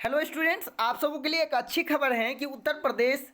Hello students, आप सबों के लिए एक अच्छी खबर है कि उत्तर प्रदेश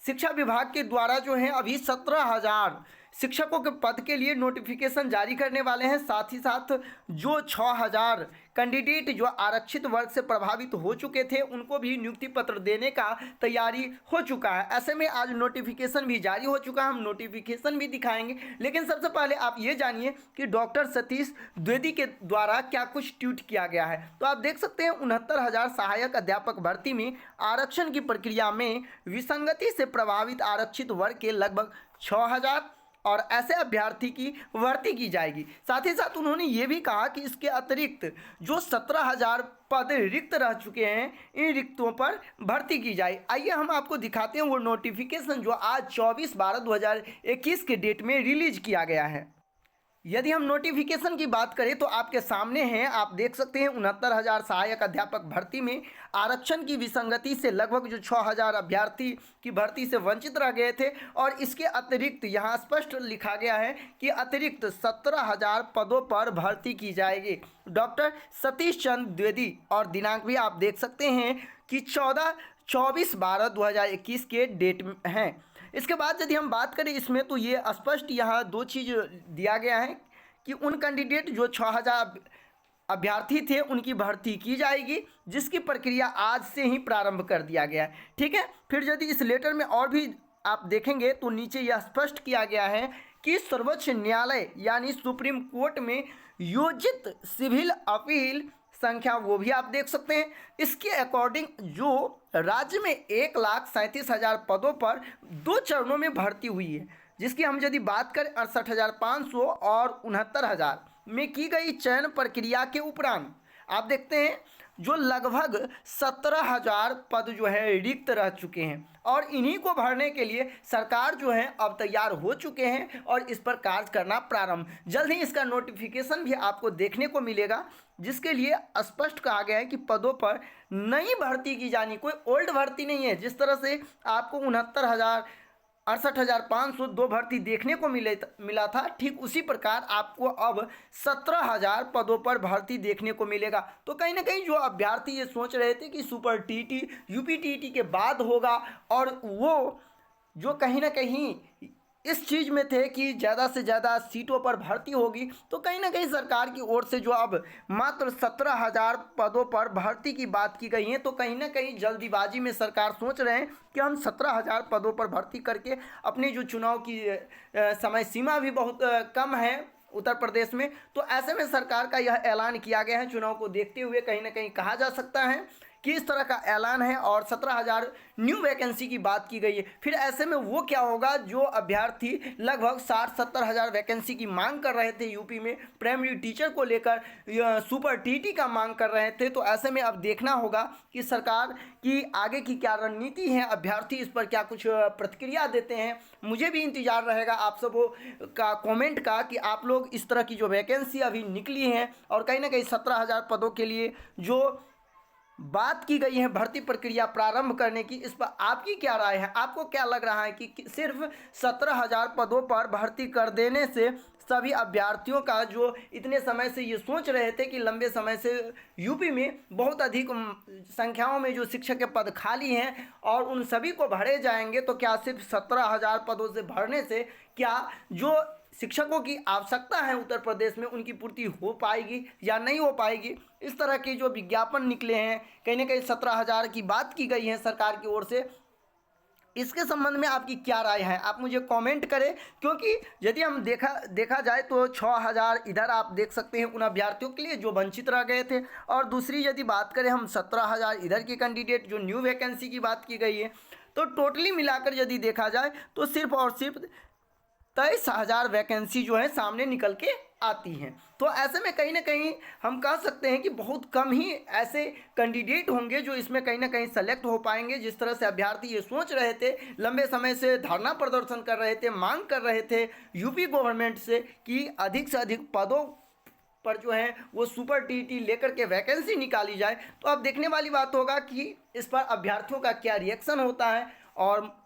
शिक्षा विभाग के द्वारा जो है अभी 17,000 शिक्षकों के पद के लिए नोटिफिकेशन जारी करने वाले हैं। साथ ही साथ जो 6,000 कैंडिडेट जो आरक्षित वर्ग से प्रभावित हो चुके थे उनको भी नियुक्ति पत्र देने का तैयारी हो चुका है। ऐसे में आज नोटिफिकेशन भी जारी हो चुका है, हम नोटिफिकेशन भी दिखाएंगे। लेकिन सबसे पहले आप ये जानिए कि डॉक्टर सतीश द्विवेदी के द्वारा क्या कुछ ट्वीट किया गया है। तो आप देख सकते हैं 69,000 सहायक अध्यापक भर्ती में आरक्षण की प्रक्रिया में विसंगति से प्रभावित आरक्षित वर्ग के लगभग 6,000 और ऐसे अभ्यर्थी की भर्ती की जाएगी। साथ ही साथ उन्होंने ये भी कहा कि इसके अतिरिक्त जो 17,000 पद रिक्त रह चुके हैं इन रिक्तों पर भर्ती की जाए। आइए हम आपको दिखाते हैं वो नोटिफिकेशन जो आज 24/12/2021 के डेट में रिलीज किया गया है। यदि हम नोटिफिकेशन की बात करें तो आपके सामने हैं, आप देख सकते हैं 69,000 सहायक अध्यापक भर्ती में आरक्षण की विसंगति से लगभग जो 6,000 अभ्यर्थी की भर्ती से वंचित रह गए थे। और इसके अतिरिक्त यहाँ स्पष्ट लिखा गया है कि अतिरिक्त 17,000 पदों पर भर्ती की जाएगी। डॉक्टर सतीश चंद्र द्विवेदी और दिनांक भी आप देख सकते हैं कि 24/12/2021 के डेट हैं। इसके बाद यदि हम बात करें इसमें तो ये स्पष्ट यहाँ दो चीज़ दिया गया है कि उन कैंडिडेट जो 6,000 अभ्यर्थी थे उनकी भर्ती की जाएगी, जिसकी प्रक्रिया आज से ही प्रारंभ कर दिया गया है। ठीक है, फिर यदि इस लेटर में और भी आप देखेंगे तो नीचे यह स्पष्ट किया गया है कि सर्वोच्च न्यायालय यानी सुप्रीम कोर्ट में योजित सिविल अपील संख्या वो भी आप देख सकते हैं। इसके अकॉर्डिंग जो राज्य में 1,37,000 पदों पर 2 चरणों में भर्ती हुई है, जिसकी हम यदि बात करें 68,500 और 69,000 में की गई चयन प्रक्रिया के उपरांत आप देखते हैं जो लगभग 17,000 पद जो है रिक्त रह चुके हैं और इन्हीं को भरने के लिए सरकार जो है अब तैयार हो चुके हैं और इस पर कार्य करना प्रारंभ। जल्द ही इसका नोटिफिकेशन भी आपको देखने को मिलेगा, जिसके लिए स्पष्ट कहा गया है कि पदों पर नई भर्ती की जानी, कोई ओल्ड भर्ती नहीं है। जिस तरह से आपको 69,000 68,502 भर्ती देखने को मिला था, ठीक उसी प्रकार आपको अब 17,000 पदों पर भर्ती देखने को मिलेगा। तो कहीं ना कहीं जो अभ्यर्थी ये सोच रहे थे कि सुपर टीटी यूपी टीटी के बाद होगा और वो जो कहीं ना कहीं इस चीज़ में थे कि ज़्यादा से ज़्यादा सीटों पर भर्ती होगी, तो कहीं ना कहीं सरकार की ओर से जो अब मात्र 17,000 पदों पर भर्ती की बात की गई है, तो कहीं ना कहीं जल्दीबाजी में सरकार सोच रहे हैं कि हम 17,000 पदों पर भर्ती करके अपनी जो चुनाव की समय सीमा भी बहुत कम है उत्तर प्रदेश में, तो ऐसे में सरकार का यह ऐलान किया गया है। चुनाव को देखते हुए कहीं ना कहीं कहा जा सकता है कि इस तरह का ऐलान है और 17,000 न्यू वैकेंसी की बात की गई है। फिर ऐसे में वो क्या होगा जो अभ्यर्थी लगभग 60-70,000 वैकेंसी की मांग कर रहे थे यूपी में प्राइमरी टीचर को लेकर, सुपर टीटी का मांग कर रहे थे, तो ऐसे में अब देखना होगा कि सरकार की आगे की क्या रणनीति है, अभ्यर्थी इस पर क्या कुछ प्रतिक्रिया देते हैं। मुझे भी इंतजार रहेगा आप सबों का कॉमेंट का कि आप लोग इस तरह की जो वैकेंसी अभी निकली हैं और कहीं ना कहीं 17,000 पदों के लिए जो बात की गई है भर्ती प्रक्रिया प्रारंभ करने की, इस पर आपकी क्या राय है? आपको क्या लग रहा है कि सिर्फ 17,000 पदों पर भर्ती कर देने से सभी अभ्यर्थियों का जो इतने समय से ये सोच रहे थे कि लंबे समय से यूपी में बहुत अधिक संख्याओं में जो शिक्षक के पद खाली हैं और उन सभी को भरे जाएंगे, तो क्या सिर्फ 17,000 पदों से भरने से क्या जो शिक्षकों की आवश्यकता है उत्तर प्रदेश में उनकी पूर्ति हो पाएगी या नहीं हो पाएगी? इस तरह के जो विज्ञापन निकले हैं, कहीं ना कहीं 17,000 की बात की गई है सरकार की ओर से, इसके संबंध में आपकी क्या राय है? आप मुझे कमेंट करें, क्योंकि यदि हम देखा जाए तो 6,000 इधर आप देख सकते हैं उन अभ्यर्थियों के लिए जो वंचित रह गए थे, और दूसरी यदि बात करें हम 17,000 इधर के कैंडिडेट जो न्यू वैकेंसी की बात की गई है, तो टोटली मिलाकर यदि देखा जाए तो सिर्फ और सिर्फ 23,000 वैकेंसी जो है सामने निकल के आती हैं। तो ऐसे में कहीं ना कहीं हम कह सकते हैं कि बहुत कम ही ऐसे कैंडिडेट होंगे जो इसमें कहीं ना कहीं सेलेक्ट हो पाएंगे। जिस तरह से अभ्यर्थी ये सोच रहे थे, लंबे समय से धरना प्रदर्शन कर रहे थे, मांग कर रहे थे यूपी गवर्नमेंट से कि अधिक से अधिक पदों पर जो है वो सुपर टीटी लेकर के वैकेंसी निकाली जाए। तो अब देखने वाली बात होगा कि इस पर अभ्यर्थियों का क्या रिएक्शन होता है और